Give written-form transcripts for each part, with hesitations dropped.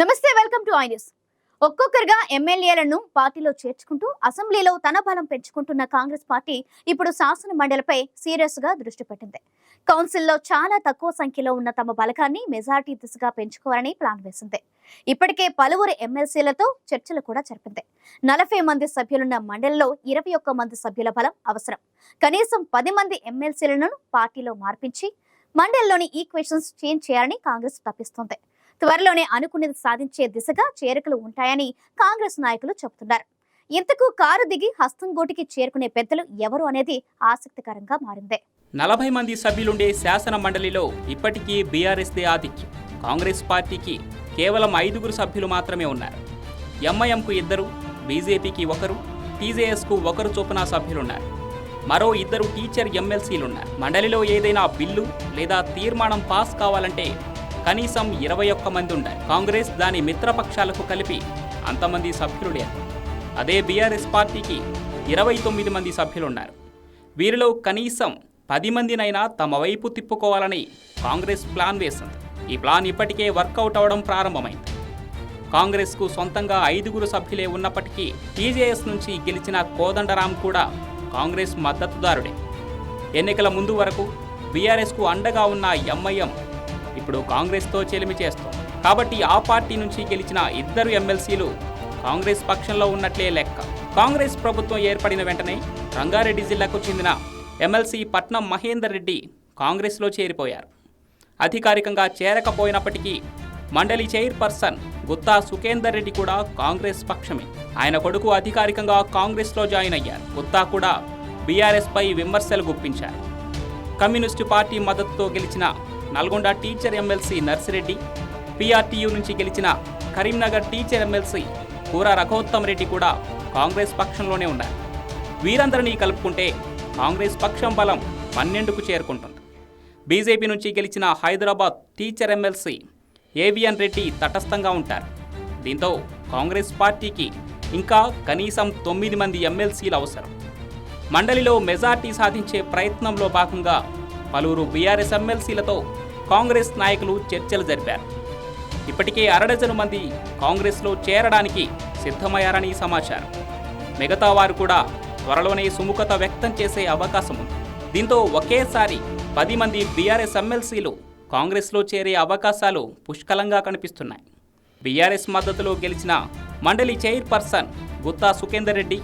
నమస్తే, welcome to I news. ఒక్కొక్కరుగా ఎమ్మెల్యేలను పార్టీలో చేర్చుకుంటూ అసెంబ్లీలో తన బలం పెంచుకుంటున్న కాంగ్రెస్ పార్టీ ఇప్పుడు శాసన మండలిపై సీరియస్ గా దృష్టి పెట్టింది. కౌన్సిల్లో చాలా తక్కువ సంఖ్యలో ఉన్న తమ బలకాన్ని మెజార్టీ దిశగా పెంచుకోవాలని ప్లాన్ వేసింది. ఇప్పటికే పలువురు ఎమ్మెల్సీలతో చర్చలు కూడా జరిపింది. 40 మంది సభ్యులున్న మండలిలో 21 మంది సభ్యుల బలం అవసరం. కనీసం 10 మంది ఎమ్మెల్సీలను పార్టీలో మార్పించి మండలిలోని ఈక్వేషన్స్ చేంజ్ చేయాలని కాంగ్రెస్ తప్పిస్తోంది. త్వరలోనే అనుకున్నది సాధించే దిశగా చేరికలు ఉంటాయని కాంగ్రెస్ నాయకులు చెబుతున్నారు. ఇంతకు కారు దిగి హస్తంగూటికి చేరుకునే పెద్దలు ఎవరు అనేది ఆసక్తికరంగా మారింది. 40 మంది సభ్యులుండే శాసన మండలిలో ఇప్పటికీ బీఆర్ఎస్దే ఆధిక్యం. కాంగ్రెస్ పార్టీకి కేవలం 5 సభ్యులు మాత్రమే ఉన్నారు. ఎంఐఎంకు 2, బీజేపీకి 1, టీజేఎస్కు 1 చొప్పున సభ్యులున్నారు. మరో 2 టీచర్ ఎమ్మెల్సీలున్నారు. మండలిలో ఏదైనా బిల్లు లేదా తీర్మానం పాస్ కావాలంటే కనీసం 21 మంది ఉండాలి. కాంగ్రెస్ దాని మిత్రపక్షాలకు కలిపి అంతమంది సభ్యులు లేరు. అదే బీఆర్ఎస్ పార్టీకి 29 మంది సభ్యులున్నారు. వీరిలో కనీసం 10 మందినైనా తమ వైపు తిప్పుకోవాలని కాంగ్రెస్ ప్లాన్ వేసింది. ఈ ప్లాన్ ఇప్పటికే వర్కౌట్ అవడం ప్రారంభమైంది. కాంగ్రెస్కు సొంతంగా 5 సభ్యులే ఉన్నప్పటికీ టీజేఎస్ నుంచి గెలిచిన కోదండరాం కూడా కాంగ్రెస్ మద్దతుదారుడే. ఎన్నికల ముందు వరకు బీఆర్ఎస్కు అండగా ఉన్న ఎంఐఎం ఇప్పుడు కాంగ్రెస్తో చెలిమి చేస్తోంది. కాబట్టి ఆ పార్టీ నుంచి గెలిచిన 2 ఎమ్మెల్సీలు కాంగ్రెస్ పక్షంలో ఉన్నట్లే లెక్క. కాంగ్రెస్ ప్రభుత్వం ఏర్పడిన వెంటనే రంగారెడ్డి జిల్లాకు చెందిన ఎమ్మెల్సీ పట్నం మహేందర్ రెడ్డి కాంగ్రెస్లో చేరిపోయారు. అధికారికంగా చేరకపోయినప్పటికీ మండలి చైర్పర్సన్ గుత్తా సుఖేందర్ రెడ్డి కూడా కాంగ్రెస్ పక్షమే. ఆయన కొడుకు అధికారికంగా కాంగ్రెస్లో జాయిన్ అయ్యారు. గుత్తా కూడా బీఆర్ఎస్పై విమర్శలు గుప్పించారు. కమ్యూనిస్టు పార్టీ మద్దతుతో గెలిచిన Nalgonda teacher MLC Narsireddy, PRTU నుంచి గెలిచిన కరీంనగర్ టీచర్ ఎమ్మెల్సీ కూర రఘోత్తమ్ రెడ్డి కూడా కాంగ్రెస్ పక్షంలోనే ఉన్నారు. వీరందరినీ కలుపుకుంటే కాంగ్రెస్ పక్షం బలం 12కు చేరుకుంటుంది. బీజేపీ నుంచి గెలిచిన హైదరాబాద్ టీచర్ ఎమ్మెల్సీ ఏవిఎన్ రెడ్డి తటస్థంగా ఉంటారు. దీంతో కాంగ్రెస్ పార్టీకి ఇంకా కనీసం 9 మంది ఎమ్మెల్సీలు అవసరం. మండలిలో మెజార్టీ సాధించే ప్రయత్నంలో భాగంగా పలువురు బీఆర్ఎస్ ఎమ్మెల్సీలతో కాంగ్రెస్ నాయకులు చర్చలు జరిపారు. ఇప్పటికే 1/2 మంది కాంగ్రెస్లో చేరడానికి సిద్ధమయ్యారని సమాచారం. మిగతా వారు కూడా త్వరలోనే సుముఖత వ్యక్తం చేసే అవకాశం ఉంది. దీంతో ఒకేసారి 10 మంది బీఆర్ఎస్ ఎమ్మెల్సీలు కాంగ్రెస్లో చేరే అవకాశాలు పుష్కలంగా కనిపిస్తున్నాయి. బీఆర్ఎస్ మద్దతులో గెలిచిన మండలి చైర్పర్సన్ గుత్తా సుఖేందర్ రెడ్డి,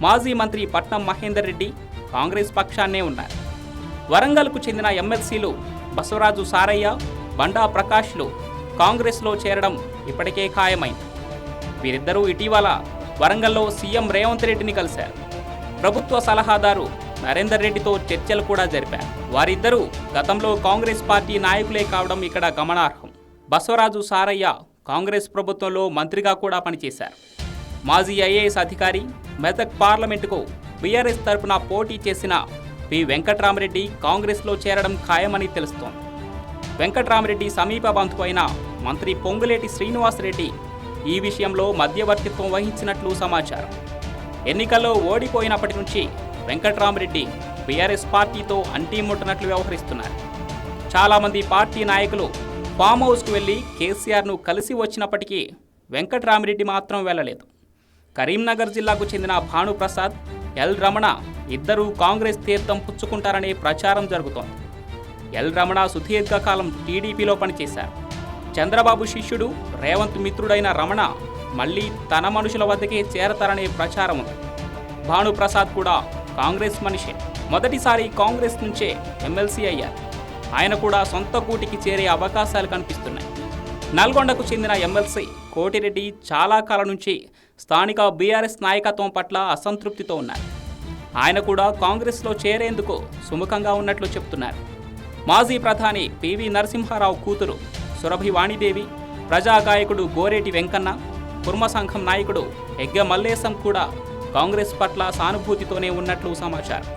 మాజీ మంత్రి పట్నం మహేందర్ రెడ్డి కాంగ్రెస్ పక్షాన్నే ఉన్నారు. వరంగల్కు చెందిన ఎమ్మెల్సీలు బసవరాజు సారయ్య, బండా ప్రకాష్లు కాంగ్రెస్లో చేరడం ఇప్పటికే ఖాయమైంది. వీరిద్దరూ ఇటీవల వరంగల్లో సీఎం రేవంత్ రెడ్డిని కలిశారు. ప్రభుత్వ సలహాదారు నరేందర్ రెడ్డితో చర్చలు కూడా జరిపారు. వారిద్దరూ గతంలో కాంగ్రెస్ పార్టీ నాయకులే కావడం ఇక్కడ గమనార్హం. బసవరాజు సారయ్య కాంగ్రెస్ ప్రభుత్వంలో మంత్రిగా కూడా పనిచేశారు. మాజీ ఐఏఎస్ అధికారి, మెదక్ పార్లమెంటుకు బీఆర్ఎస్ తరపున పోటీ చేసిన పి వెంకట్రామరెడ్డి కాంగ్రెస్లో చేరడం ఖాయమని తెలుస్తోంది. వెంకట్రామరెడ్డి సమీప బంధువు అయిన మంత్రి పొంగులేటి శ్రీనివాసరెడ్డి ఈ విషయంలో మధ్యవర్తిత్వం వహించినట్లు సమాచారం. ఎన్నికల్లో ఓడిపోయినప్పటి నుంచి వెంకట్రామరెడ్డి బీఆర్ఎస్ పార్టీతో అంటీముట్టనట్లు వ్యవహరిస్తున్నారు. చాలామంది పార్టీ నాయకులు ఫామ్ హౌస్కు వెళ్లి కేసీఆర్ను కలిసి వచ్చినప్పటికీ వెంకట్రామరెడ్డి మాత్రం వెళ్లలేదు. కరీంనగర్ జిల్లాకు చెందిన భానుప్రసాద్, ఎల్ రమణ ఇద్దరూ కాంగ్రెస్ తీర్థం పుచ్చుకుంటారనే ప్రచారం జరుగుతోంది. ఎల్ రమణ సుదీర్ఘకాలం టీడీపీలో పనిచేశారు. చంద్రబాబు శిష్యుడు, రేవంత్ మిత్రుడైన రమణ మళ్లీ తన మనుషుల వద్దకే చేరతారనే ప్రచారం ఉంది. భానుప్రసాద్ కూడా కాంగ్రెస్ మనిషే. మొదటిసారి కాంగ్రెస్ నుంచే ఎమ్మెల్సీ అయ్యారు. ఆయన కూడా సొంత కూటికి చేరే అవకాశాలు కనిపిస్తున్నాయి. నల్గొండకు చెందిన ఎమ్మెల్సీ కోటిరెడ్డి చాలా కాలం నుంచి స్థానిక బీఆర్ఎస్ నాయకత్వం పట్ల అసంతృప్తితో ఉన్నారు. ఆయన కూడా కాంగ్రెస్లో చేరేందుకు సుముఖంగా ఉన్నట్లు చెప్తున్నారు. మాజీ ప్రధాని పివి నరసింహారావు కూతురు సురభి వాణిదేవి, ప్రజాగాయకుడు గోరేటి వెంకన్న, కుర్మ సంఘం నాయకుడు ఎగ్గ మల్లేశం కూడా కాంగ్రెస్ పట్ల సానుభూతితోనే ఉన్నట్లు సమాచారం.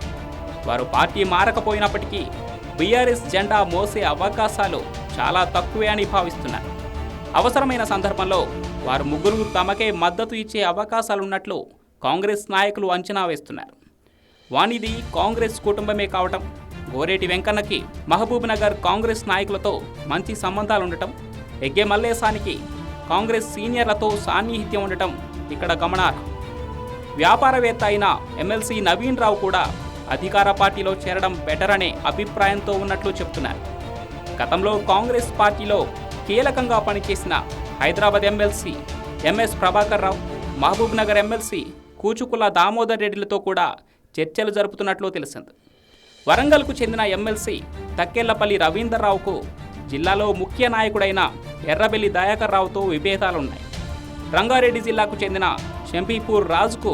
వారు పార్టీ మారకపోయినప్పటికీ బీఆర్ఎస్ జెండా మోసే అవకాశాలు చాలా తక్కువే అని భావిస్తున్నారు. అవసరమైన సందర్భంలో వారు ముగ్గురు తమకే మద్దతు ఇచ్చే అవకాశాలున్నట్లు కాంగ్రెస్ నాయకులు అంచనా వేస్తున్నారు. వాణిది కాంగ్రెస్ కుటుంబమే కావటం, గోరేటి వెంకన్నకి మహబూబ్ నగర్ కాంగ్రెస్ నాయకులతో మంచి సంబంధాలుండటం, ఎగ్గే మల్లేశానికి కాంగ్రెస్ సీనియర్లతో సాన్నిహిత్యం ఉండటం ఇక్కడ గమనార్హం. వ్యాపారవేత్త అయిన ఎమ్మెల్సీ నవీన్ రావు కూడా అధికార పార్టీలో చేరడం బెటర్ అనే అభిప్రాయంతో ఉన్నట్లు చెప్తున్నారు. గతంలో కాంగ్రెస్ పార్టీలో కీలకంగా పనిచేసిన Hyderabad MLC MS Prabhakar Rao, Mahabub Nagar MLC Kuchukulla Damodar రెడ్డిలతో కూడా చర్చలు జరుపుతున్నట్లు తెలిసింది. వరంగల్కు చెందిన ఎమ్మెల్సీ తక్కెళ్లపల్లి రవీందర్ రావుకు జిల్లాలో ముఖ్య నాయకుడైన ఎర్రబెల్లి దయాకర్ రావుతో విభేదాలున్నాయి. రంగారెడ్డి జిల్లాకు చెందిన షంపీపూర్ రాజుకు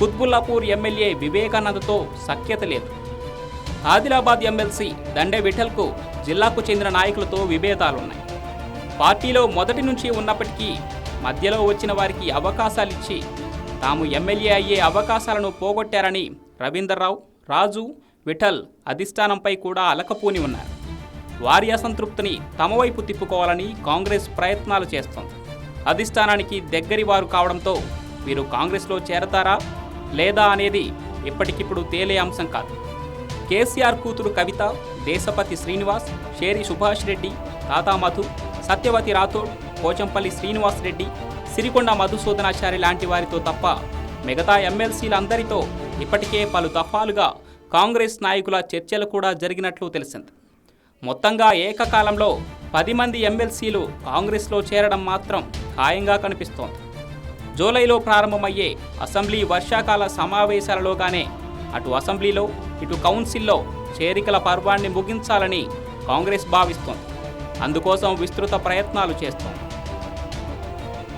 కుత్బుల్లాపూర్ ఎమ్మెల్యే వివేకానందతో సఖ్యత లేదు. ఆదిలాబాద్ ఎమ్మెల్సీ దండే విఠల్కు జిల్లాకు చెందిన నాయకులతో విభేదాలున్నాయి. పార్టీలో మొదటి నుంచి ఉన్నప్పటికీ మధ్యలో వచ్చిన వారికి అవకాశాలిచ్చి తాము ఎమ్మెల్యే అయ్యే అవకాశాలను పోగొట్టారని రవీందర్ రావు, రాజు, విఠల్ అధిష్టానంపై కూడా అలకపోని ఉన్నారు. వారి అసంతృప్తిని తమ వైపు తిప్పుకోవాలని కాంగ్రెస్ ప్రయత్నాలు చేస్తోంది. అధిష్టానానికి దగ్గరి వారు కావడంతో వీరు కాంగ్రెస్లో చేరతారా లేదా అనేది ఇప్పటికిప్పుడు తేలే అంశం కాదు. కేసీఆర్ కూతురు కవిత, దేశపతి శ్రీనివాస్, షేరి సుభాష్ రెడ్డి, తాతా మధు, సత్యవతి రాథోడ్, పోచంపల్లి శ్రీనివాస్ రెడ్డి, సిరికొండ మధుసూదనాచారి లాంటి వారితో తప్ప మిగతా ఎమ్మెల్సీలందరితో ఇప్పటికే పలు దఫాలుగా కాంగ్రెస్ నాయకుల చర్చలు కూడా జరిగినట్లు తెలిసింది. మొత్తంగా ఏకకాలంలో 10 మంది ఎమ్మెల్సీలు కాంగ్రెస్లో చేరడం మాత్రం ఖాయంగా కనిపిస్తోంది. జూలైలో ప్రారంభమయ్యే అసెంబ్లీ వర్షాకాల సమావేశాలలోగానే అటు అసెంబ్లీలో ఇటు కౌన్సిల్లో చేరికల పర్వాన్ని ముగించాలని కాంగ్రెస్ భావిస్తోంది. అందుకోసం విస్తృత ప్రయత్నాలు చేస్తోంది.